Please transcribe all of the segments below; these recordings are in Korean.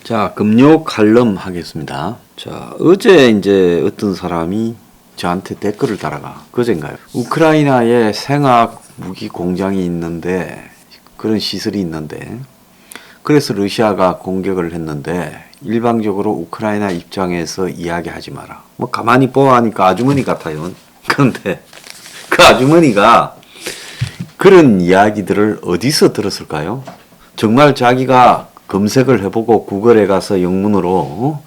자, 금요 칼럼 하겠습니다. 자, 어제 이제 어떤 사람이 저한테 댓글을 달아가. 그젠가요? 우크라이나에 생화학 무기 공장이 있는데, 그런 시설이 있는데, 그래서 러시아가 공격을 했는데, 일방적으로 우크라이나 입장에서 이야기하지 마라. 뭐 가만히 보아하니까 아주머니 같아요. 그런데 그 아주머니가 그런 이야기들을 어디서 들었을까요? 정말 자기가 검색을 해보고 구글에 가서 영문으로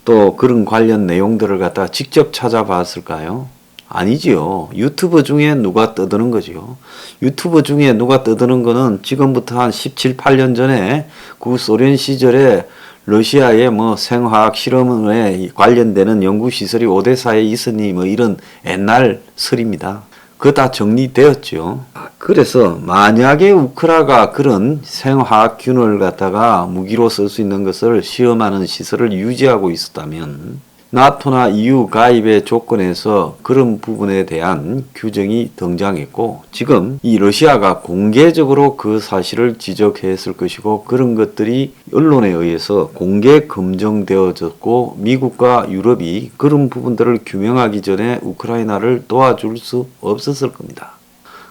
또 그런 관련 내용들을 갖다 직접 찾아봤을까요? 아니지요. 유튜브 중에 누가 떠드는 거지요. 유튜브 중에 누가 떠드는 거는 지금부터 한 17, 8년 전에 구소련 시절에 러시아의 뭐 생화학 실험에 관련되는 연구시설이 오데사에 있으니 뭐 이런 옛날 설입니다. 그거 다 정리되었죠. 그래서 만약에 우크라가 그런 생화학균을 갖다가 무기로 쓸 수 있는 것을 시험하는 시설을 유지하고 있었다면 나토나 EU 가입의 조건에서 그런 부분에 대한 규정이 등장했고 지금 이 러시아가 공개적으로 그 사실을 지적했을 것이고 그런 것들이 언론에 의해서 공개 검증되어졌고 미국과 유럽이 그런 부분들을 규명하기 전에 우크라이나를 도와줄 수 없었을 겁니다.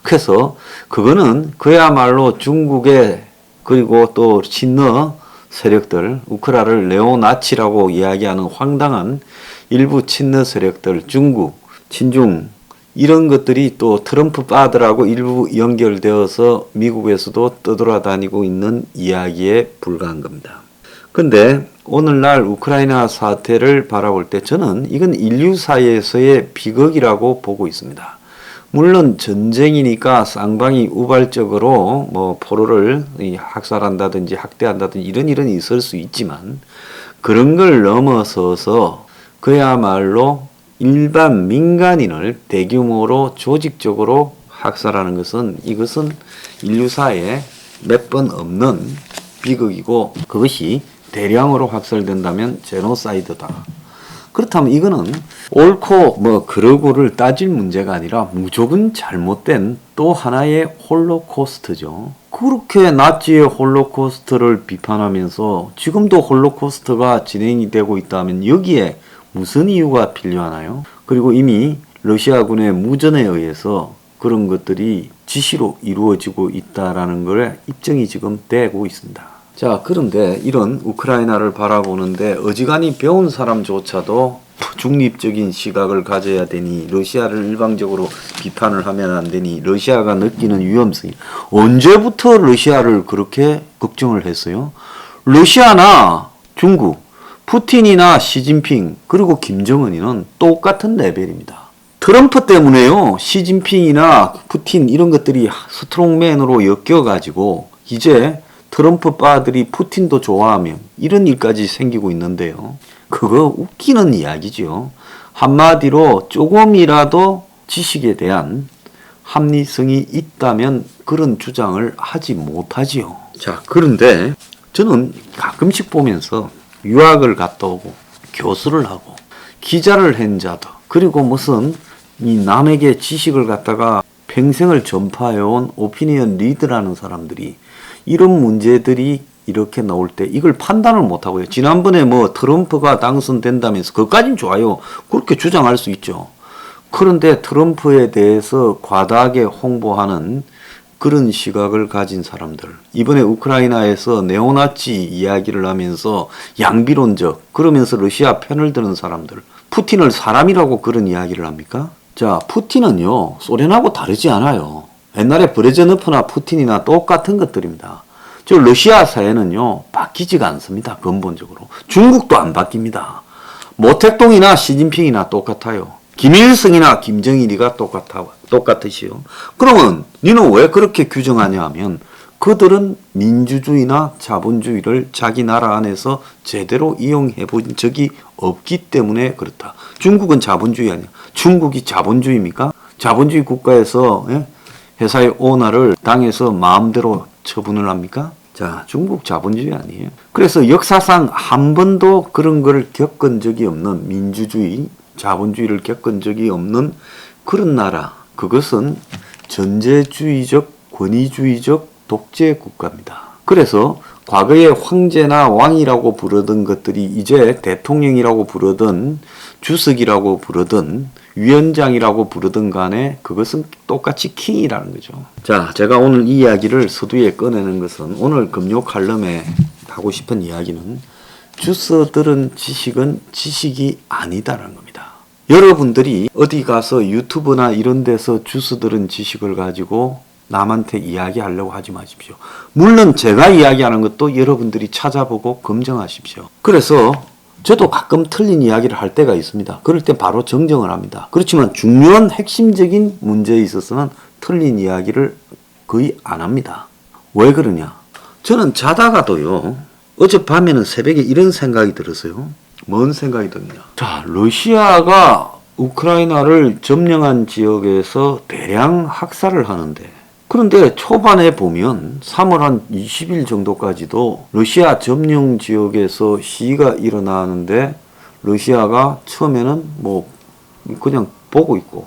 그래서 그거는 그야말로 중국의 그리고 또 친러 세력들, 우크라를 네오나치라고 이야기하는 황당한 일부 친러 세력들, 중국, 친중 이런 것들이 또 트럼프 파들하고 일부 연결되어서 미국에서도 떠돌아다니고 있는 이야기에 불과한 겁니다. 근데 오늘날 우크라이나 사태를 바라볼 때 저는 이건 인류 사이에서의 비극이라고 보고 있습니다. 물론 전쟁이니까 쌍방이 우발적으로 뭐 포로를 학살한다든지 학대한다든지 이런 일은 있을 수 있지만 그런 걸 넘어서서 그야말로 일반 민간인을 대규모로 조직적으로 학살하는 것은 이것은 인류사에 몇 번 없는 비극이고 그것이 대량으로 학살된다면 제노사이드다. 그렇다면 이거는 옳고 뭐 그러고를 따질 문제가 아니라 무조건 잘못된 또 하나의 홀로코스트죠. 그렇게 나치의 홀로코스트를 비판하면서 지금도 홀로코스트가 진행이 되고 있다면 여기에 무슨 이유가 필요하나요? 그리고 이미 러시아군의 무전에 의해서 그런 것들이 지시로 이루어지고 있다라는 걸 입증이 지금 되고 있습니다. 자, 그런데 이런 우크라이나를 바라보는데 어지간히 배운 사람조차도 중립적인 시각을 가져야 되니 러시아를 일방적으로 비판을 하면 안 되니 러시아가 느끼는 위험성이 언제부터 러시아를 그렇게 걱정을 했어요? 러시아나 중국, 푸틴이나 시진핑 그리고 김정은이는 똑같은 레벨입니다. 트럼프 때문에요. 시진핑이나 푸틴 이런 것들이 스트롱맨으로 엮여가지고 이제 트럼프 바들이 푸틴도 좋아하면 이런 일까지 생기고 있는데요. 그거 웃기는 이야기죠. 한마디로 조금이라도 지식에 대한 합리성이 있다면 그런 주장을 하지 못하지요. 자, 그런데 저는 가끔씩 보면서 유학을 갔다 오고 교수를 하고 기자를 한 자도 그리고 무슨 이 남에게 지식을 갖다가 평생을 전파해온 오피니언 리더라는 사람들이 이런 문제들이 이렇게 나올 때 이걸 판단을 못하고요. 지난번에 뭐 트럼프가 당선된다면서 그것까진 좋아요. 그렇게 주장할 수 있죠. 그런데 트럼프에 대해서 과다하게 홍보하는 그런 시각을 가진 사람들. 이번에 우크라이나에서 네오나치 이야기를 하면서 양비론적 그러면서 러시아 편을 드는 사람들. 푸틴을 사람이라고 그런 이야기를 합니까? 자, 푸틴은요. 소련하고 다르지 않아요. 옛날에 브레즈네프나 푸틴이나 똑같은 것들입니다. 저 러시아 사회는요 바뀌지가 않습니다. 근본적으로. 중국도 안 바뀝니다. 모택동이나 시진핑이나 똑같아요. 김일성이나 김정일이가 똑같으시요. 그러면 니는 왜 그렇게 규정하냐 하면 그들은 민주주의나 자본주의를 자기 나라 안에서 제대로 이용해 본 적이 없기 때문에 그렇다. 중국은 자본주의 아니야. 중국이 자본주의입니까? 자본주의 국가에서 회사의 오너를 당해서 마음대로 처분을 합니까? 자, 중국 자본주의 아니에요. 그래서 역사상 한 번도 그런 걸 겪은 적이 없는 민주주의, 자본주의를 겪은 적이 없는 그런 나라. 그것은 전제주의적, 권위주의적 독재 국가입니다. 그래서 과거에 황제나 왕이라고 부르던 것들이 이제 대통령이라고 부르던 주석이라고 부르던 위원장이라고 부르던 간에 그것은 똑같이 킹이라는 거죠. 자, 제가 오늘 이 이야기를 서두에 꺼내는 것은 오늘 금요 칼럼에 하고 싶은 이야기는 주서들은 지식은 지식이 아니다라는 겁니다. 여러분들이 어디 가서 유튜브나 이런 데서 주서들은 지식을 가지고 남한테 이야기하려고 하지 마십시오. 물론 제가 이야기하는 것도 여러분들이 찾아보고 검증하십시오. 그래서 저도 가끔 틀린 이야기를 할 때가 있습니다. 그럴 때 바로 정정을 합니다. 그렇지만 중요한 핵심적인 문제에 있어서는 틀린 이야기를 거의 안 합니다. 왜 그러냐? 저는 자다가도요, 어젯밤에는 새벽에 이런 생각이 들었어요. 뭔 생각이 드냐? 자, 러시아가 우크라이나를 점령한 지역에서 대량 학살을 하는데, 그런데 초반에 보면 3월 한 20일 정도까지도 러시아 점령 지역에서 시위가 일어나는데 러시아가 처음에는 뭐 그냥 보고 있고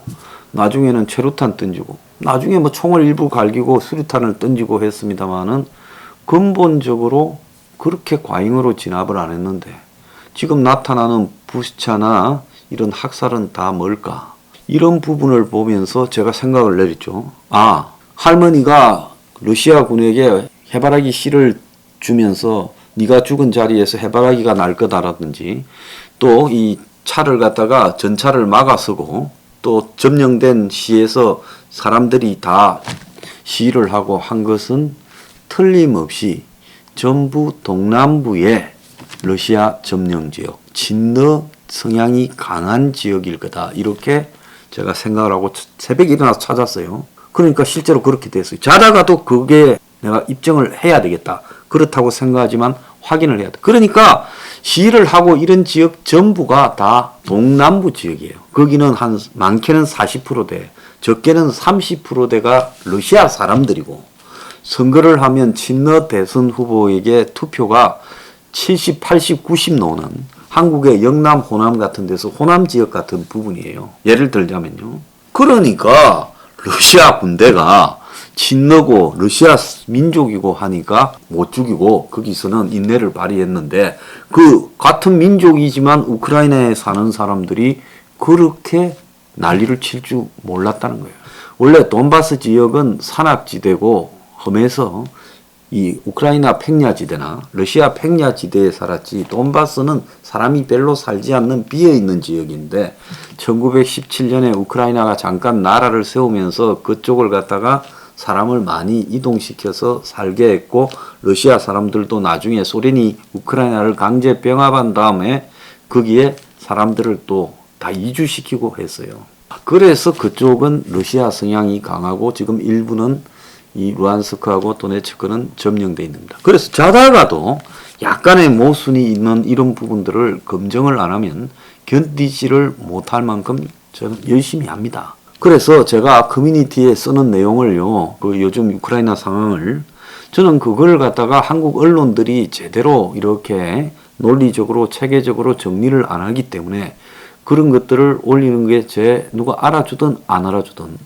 나중에는 최루탄 던지고 나중에 뭐 총을 일부 갈기고 수류탄을 던지고 했습니다만은 근본적으로 그렇게 과잉으로 진압을 안 했는데 지금 나타나는 부스차나 이런 학살은 다 뭘까? 이런 부분을 보면서 제가 생각을 내렸죠. 할머니가 러시아군에게 해바라기 씨를 주면서 네가 죽은 자리에서 해바라기가 날 거다라든지 또 이 차를 갖다가 전차를 막아서고 또 점령된 시에서 사람들이 다 시위를 하고 한 것은 틀림없이 전부 동남부의 러시아 점령 지역, 친러 성향이 강한 지역일 거다. 이렇게 제가 생각을 하고 새벽에 일어나서 찾았어요. 그러니까 실제로 그렇게 됐어요. 자다가도 그게 내가 입증을 해야 되겠다. 그렇다고 생각하지만 확인을 해야 돼. 그러니까 시위를 하고 이런 지역 전부가 다 동남부 지역이에요. 거기는 한 많게는 40%대, 적게는 30%대가 러시아 사람들이고 선거를 하면 친러 대선 후보에게 투표가 70, 80, 90 나오는 한국의 영남, 호남 같은 데서 호남 지역 같은 부분이에요. 예를 들자면요. 그러니까 러시아 군대가 친러고 러시아 민족이고 하니까 못 죽이고 거기서는 인내를 발휘했는데 그 같은 민족이지만 우크라이나에 사는 사람들이 그렇게 난리를 칠 줄 몰랐다는 거예요. 원래 돈바스 지역은 산악지대고 험해서 이 우크라이나 평야지대나 러시아 평야지대에 살았지 돈바스는 사람이 별로 살지 않는 비어있는 지역인데 1917년에 우크라이나가 잠깐 나라를 세우면서 그쪽을 갖다가 사람을 많이 이동시켜서 살게 했고 러시아 사람들도 나중에 소련이 우크라이나를 강제 병합한 다음에 거기에 사람들을 또 다 이주시키고 했어요. 그래서 그쪽은 러시아 성향이 강하고 지금 일부는 이 루안스크하고 도네츠크는 점령되어 있습니다. 그래서 자다가도 약간의 모순이 있는 이런 부분들을 검증을 안 하면 견디지를 못할 만큼 저는 열심히 합니다. 그래서 제가 커뮤니티에 쓰는 내용을요, 그 요즘 우크라이나 상황을 저는 그걸 갖다가 한국 언론들이 제대로 이렇게 논리적으로 체계적으로 정리를 안 하기 때문에 그런 것들을 올리는 게 누가 알아주든 안 알아주든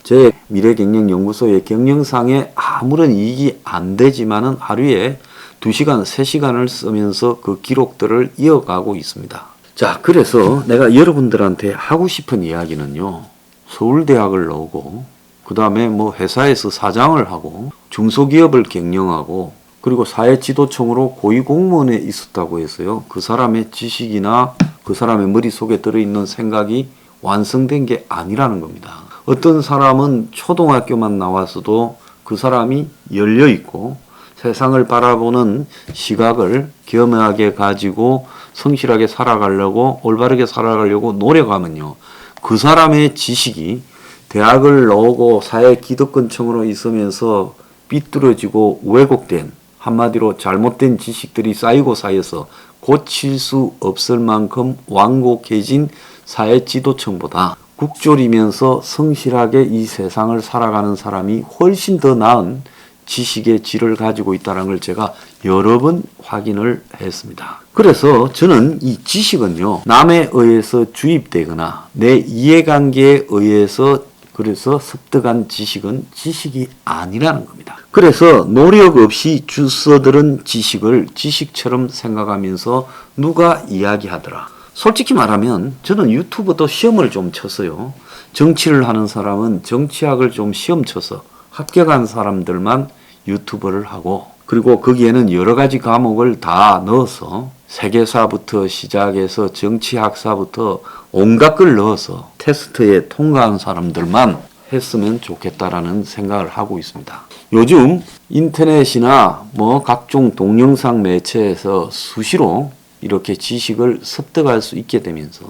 제 미래경영연구소의 경영상에 아무런 이익이 안 되지만은 하루에 2시간, 3시간을 쓰면서 그 기록들을 이어가고 있습니다. 자, 그래서 내가 여러분들한테 하고 싶은 이야기는요, 서울대학을 나오고 그 다음에 회사에서 사장을 하고 중소기업을 경영하고 그리고 사회지도청으로 고위공무원에 있었다고 했어요. 그 사람의 지식이나 그 사람의 머릿속에 들어있는 생각이 완성된 게 아니라는 겁니다. 어떤 사람은 초등학교만 나와서도 그 사람이 열려있고 세상을 바라보는 시각을 겸허하게 가지고 성실하게 살아가려고 올바르게 살아가려고 노력하면요, 그 사람의 지식이 대학을 나오고 사회 기득권층으로 있으면서 삐뚤어지고 왜곡된 한마디로 잘못된 지식들이 쌓여서 고칠 수 없을 만큼 완곡해진 사회 지도층보다 국졸이면서 성실하게 이 세상을 살아가는 사람이 훨씬 더 나은 지식의 질을 가지고 있다는 걸 제가 여러 번 확인을 했습니다. 그래서 저는 이 지식은요, 남에 의해서 주입되거나 내 이해관계에 의해서 그래서 습득한 지식은 지식이 아니라는 겁니다. 그래서 노력 없이 주워들은 지식을 지식처럼 생각하면서 누가 이야기하더라. 솔직히 말하면 저는 유튜브도 시험을 좀 쳤어요. 정치를 하는 사람은 정치학을 좀 시험 쳐서 합격한 사람들만 유튜브를 하고, 그리고 거기에는 여러 가지 과목을 다 넣어서 세계사부터 시작해서 정치학사부터 온갖 걸 넣어서 테스트에 통과한 사람들만 했으면 좋겠다라는 생각을 하고 있습니다. 요즘 인터넷이나 뭐 각종 동영상 매체에서 수시로 이렇게 지식을 습득할 수 있게 되면서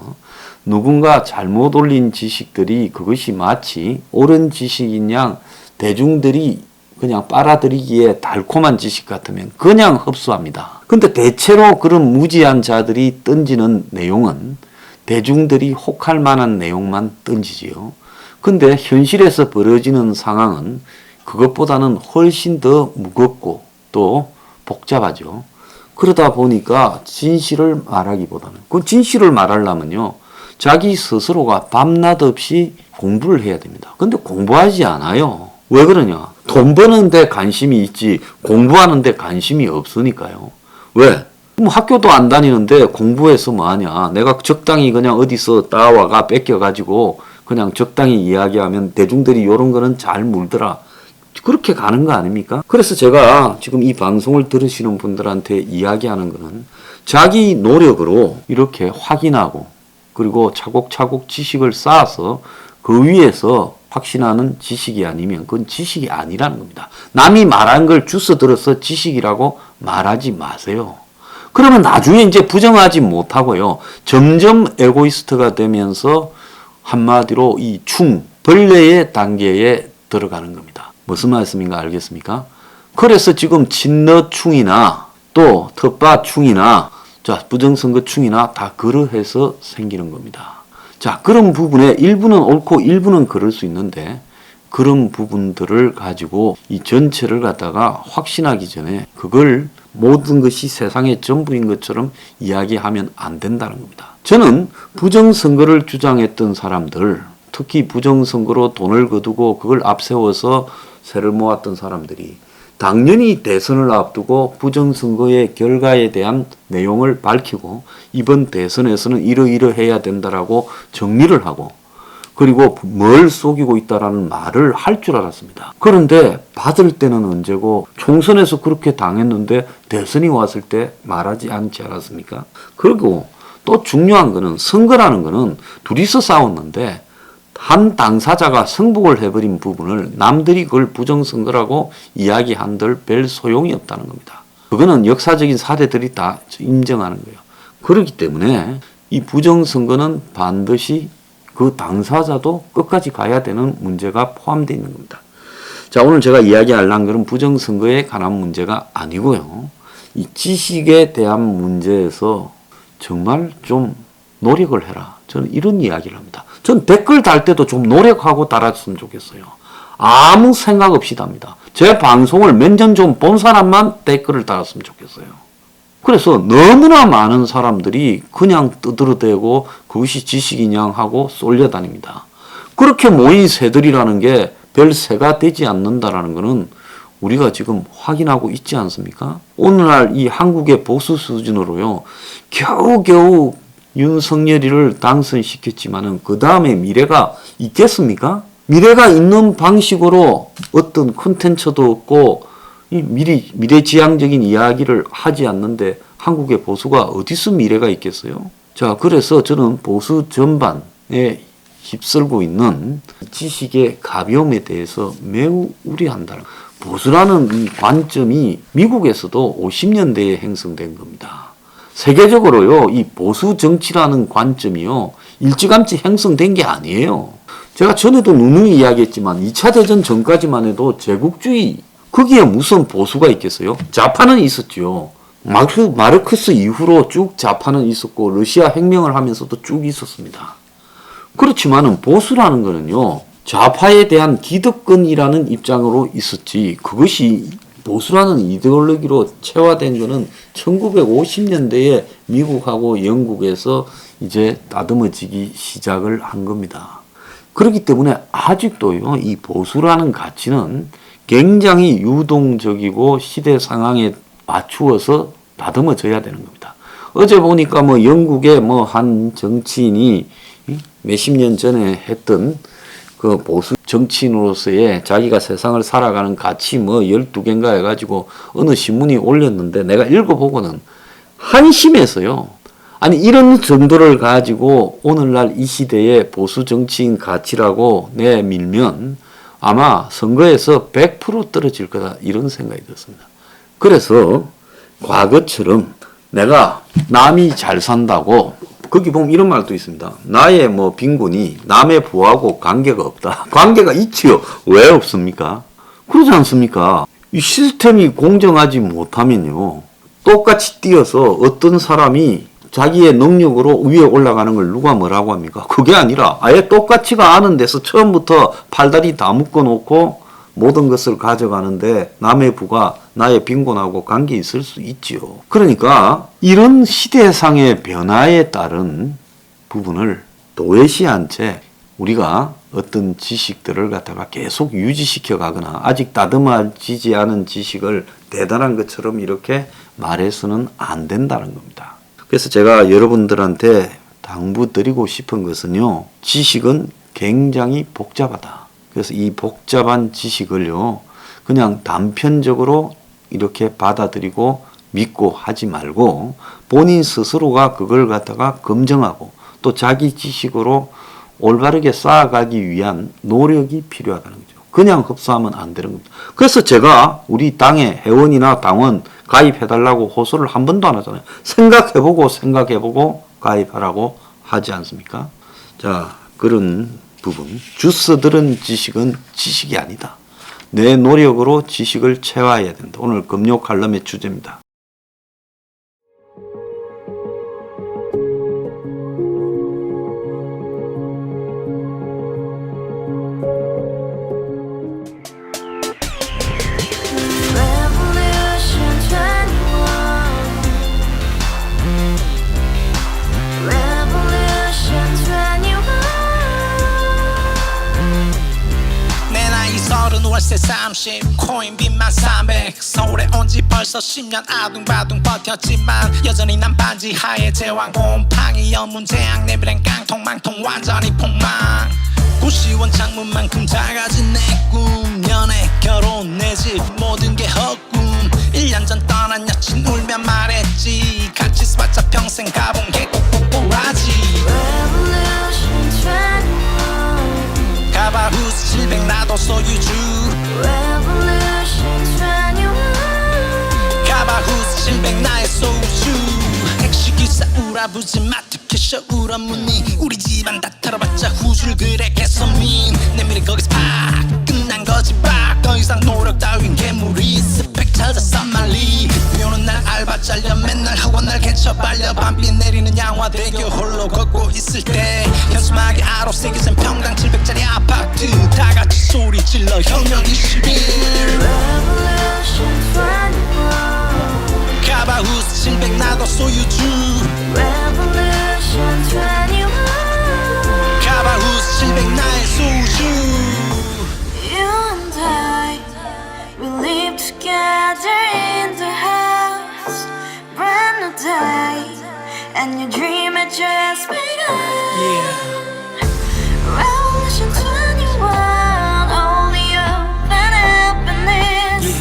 누군가 잘못 올린 지식들이 그것이 마치 옳은 지식인 양 대중들이 그냥 빨아들이기에 달콤한 지식 같으면 그냥 흡수합니다. 근데 대체로 그런 무지한 자들이 던지는 내용은 대중들이 혹할 만한 내용만 던지지요. 근데 현실에서 벌어지는 상황은 그것보다는 훨씬 더 무겁고 또 복잡하죠. 그러다 보니까 진실을 말하기보다는, 그 진실을 말하려면요, 자기 스스로가 밤낮 없이 공부를 해야 됩니다. 근데 공부하지 않아요. 왜 그러냐? 돈 버는 데 관심이 있지 공부하는 데 관심이 없으니까요. 왜? 뭐 학교도 안 다니는데 공부해서 뭐하냐? 내가 적당히 그냥 어디서 따와가 뺏겨가지고 그냥 적당히 이야기하면 대중들이 이런 거는 잘 물더라. 그렇게 가는 거 아닙니까? 그래서 제가 지금 이 방송을 들으시는 분들한테 이야기하는 거는 자기 노력으로 이렇게 확인하고 그리고 차곡차곡 지식을 쌓아서 그 위에서 확신하는 지식이 아니면 그건 지식이 아니라는 겁니다. 남이 말한 걸 주워 들어서 지식이라고 말하지 마세요. 그러면 나중에 이제 부정하지 못하고요. 점점 에고이스트가 되면서 한마디로 이 벌레의 단계에 들어가는 겁니다. 무슨 말씀인가 알겠습니까? 그래서 지금 진너충이나 또 텃밭충이나 부정선거충이나 다 그러해서 생기는 겁니다. 자, 그런 부분에 일부는 옳고 일부는 그럴 수 있는데 그런 부분들을 가지고 이 전체를 갖다가 확신하기 전에 그걸 모든 것이 세상의 전부인 것처럼 이야기하면 안 된다는 겁니다. 저는 부정선거를 주장했던 사람들, 특히 부정선거로 돈을 거두고 그걸 앞세워서 세를 모았던 사람들이 당연히 대선을 앞두고 부정선거의 결과에 대한 내용을 밝히고 이번 대선에서는 이러이러해야 된다라고 정리를 하고 그리고 뭘 속이고 있다라는 말을 할 줄 알았습니다. 그런데 받을 때는 언제고 총선에서 그렇게 당했는데 대선이 왔을 때 말하지 않지 않았습니까? 그리고 또 중요한 거는 선거라는 거는 둘이서 싸웠는데 한 당사자가 승복을 해버린 부분을 남들이 그걸 부정선거라고 이야기한들 별 소용이 없다는 겁니다. 그거는 역사적인 사례들이 다 인정하는 거예요. 그렇기 때문에 이 부정선거는 반드시 그 당사자도 끝까지 가야 되는 문제가 포함되어 있는 겁니다. 자, 오늘 제가 이야기하려는 것은 부정선거에 관한 문제가 아니고요. 이 지식에 대한 문제에서 정말 좀 노력을 해라. 저는 이런 이야기를 합니다. 전 댓글 달 때도 좀 노력하고 달았으면 좋겠어요. 아무 생각 없이 답니다. 제 방송을 몇 년 좀 본 사람만 댓글을 달았으면 좋겠어요. 그래서 너무나 많은 사람들이 그냥 떠들어대고 그것이 지식이냐 하고 쏠려다닙니다. 그렇게 모인 새들이라는 게 별 새가 되지 않는다라는 것은 우리가 지금 확인하고 있지 않습니까? 오늘날 이 한국의 보수 수준으로요. 겨우겨우 윤석열이를 당선시켰지만은 그 다음에 미래가 있겠습니까? 미래가 있는 방식으로 어떤 콘텐츠도 없고 이 미래지향적인 이야기를 하지 않는데 한국의 보수가 어디서 미래가 있겠어요? 자, 그래서 저는 보수 전반에 휩쓸고 있는 지식의 가벼움에 대해서 매우 우려한다. 보수라는 이 관점이 미국에서도 50년대에 형성된 겁니다. 세계적으로요, 이 보수 정치라는 관점이요, 일찌감치 형성된 게 아니에요. 제가 전에도 누누이 이야기했지만 2차 대전 전까지만 해도 제국주의, 거기에 무슨 보수가 있겠어요? 좌파는 있었죠. 마르크스 이후로 쭉 좌파는 있었고 러시아 혁명을 하면서도 쭉 있었습니다. 그렇지만은 보수라는 거는요, 좌파에 대한 기득권이라는 입장으로 있었지 그것이 보수라는 이데올로기로 체화된 거는 1950년대에 미국하고 영국에서 이제 다듬어지기 시작을 한 겁니다. 그렇기 때문에 아직도요, 이 보수라는 가치는 굉장히 유동적이고 시대 상황에 맞추어서 다듬어져야 되는 겁니다. 어제 보니까 뭐 영국의 뭐 한 정치인이 몇십 년 전에 했던 그 보수 정치인으로서의 자기가 세상을 살아가는 가치 뭐 12개인가 해가지고 어느 신문이 올렸는데 내가 읽어보고는 한심해서요. 아니 이런 정도를 가지고 오늘날 이 시대의 보수 정치인 가치라고 내밀면 아마 선거에서 100% 떨어질 거다 이런 생각이 들었습니다. 그래서 과거처럼 내가 남이 잘 산다고 거기 보면 이런 말도 있습니다. 나의 뭐 빈곤이 남의 부하고 관계가 없다. 관계가 있지요. 왜 없습니까? 그러지 않습니까? 이 시스템이 공정하지 못하면요. 똑같이 뛰어서 어떤 사람이 자기의 능력으로 위에 올라가는 걸 누가 뭐라고 합니까? 그게 아니라 아예 똑같이가 않은 데서 처음부터 팔다리 다 묶어놓고 모든 것을 가져가는데 남의 부가 나의 빈곤하고 관계 있을 수 있지요. 그러니까 이런 시대상의 변화에 따른 부분을 도외시한 채 우리가 어떤 지식들을 갖다가 계속 유지시켜 가거나 아직 다듬어지지 않은 지식을 대단한 것처럼 이렇게 말해서는 안 된다는 겁니다. 그래서 제가 여러분들한테 당부드리고 싶은 것은요. 지식은 굉장히 복잡하다. 그래서 이 복잡한 지식을요. 그냥 단편적으로 이렇게 받아들이고 믿고 하지 말고 본인 스스로가 그걸 갖다가 검증하고 또 자기 지식으로 올바르게 쌓아가기 위한 노력이 필요하다는 거죠. 그냥 흡수하면 안 되는 겁니다. 그래서 제가 우리 당의 회원이나 당원 가입해달라고 호소를 한 번도 안 하잖아요. 생각해보고 가입하라고 하지 않습니까? 자, 그런 부분. 주스 들은 지식은 지식이 아니다. 내 노력으로 지식을 채워야 된다. 오늘 금요 칼럼의 주제입니다. 월세 30 코인빚만 300 서울에 온 지 벌써 10년 아둥바둥 버텼지만 여전히 난 반지 하에 제왕 곰팡이 연문제약 내비랭 깡통망통 완전히 폭망 구시원 창문만큼 작아진 내 꿈 연애 결혼 내 집 모든 게 헛꿈 1년 전 떠난 여친 울며 말했지 같이 살자 평생 가본 게 꼭꼭꼭하지 가바후스 700 나도 소유주 가바후스 700 나의 소유주 택시기사 우라부지 마트 캐셔 울어무니 우리 집안 다 털어봤자 후줄 그래 개선민 내미래 거기서 팍 끝난 거지 팍더 이상 노력 따윈 괴물이 스펙 찾아서 말리 비오는 날 알바 잘려 맨날 학원 날 개쳐 발려 밤비 내리는 양화대교 홀로 걷고 있을 때 현수막에 아로 새겨진 평당 700짜리 아파트 다같이 소리 질러 혁명 21 가바후스 700 나도 소유주 가바후스 700 나의 소유주 You and I, we live together in the house, brand new day, and your dream had just begun. Revolution 21, only hope and happiness.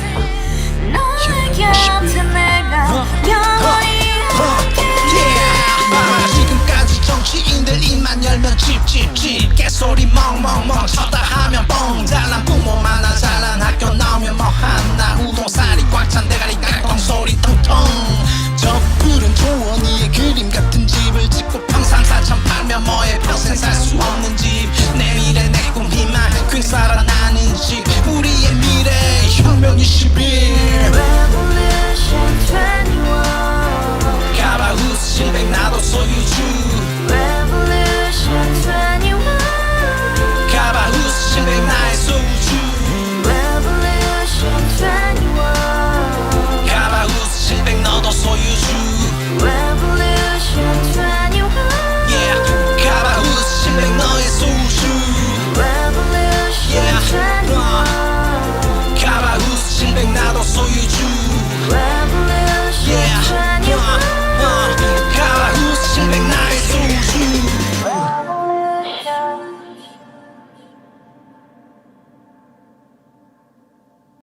너의 곁에 내가 영원히 함께. 지금까지 정치인들 입만 열면 찝찝찝 개소리 멍멍멍 쳐다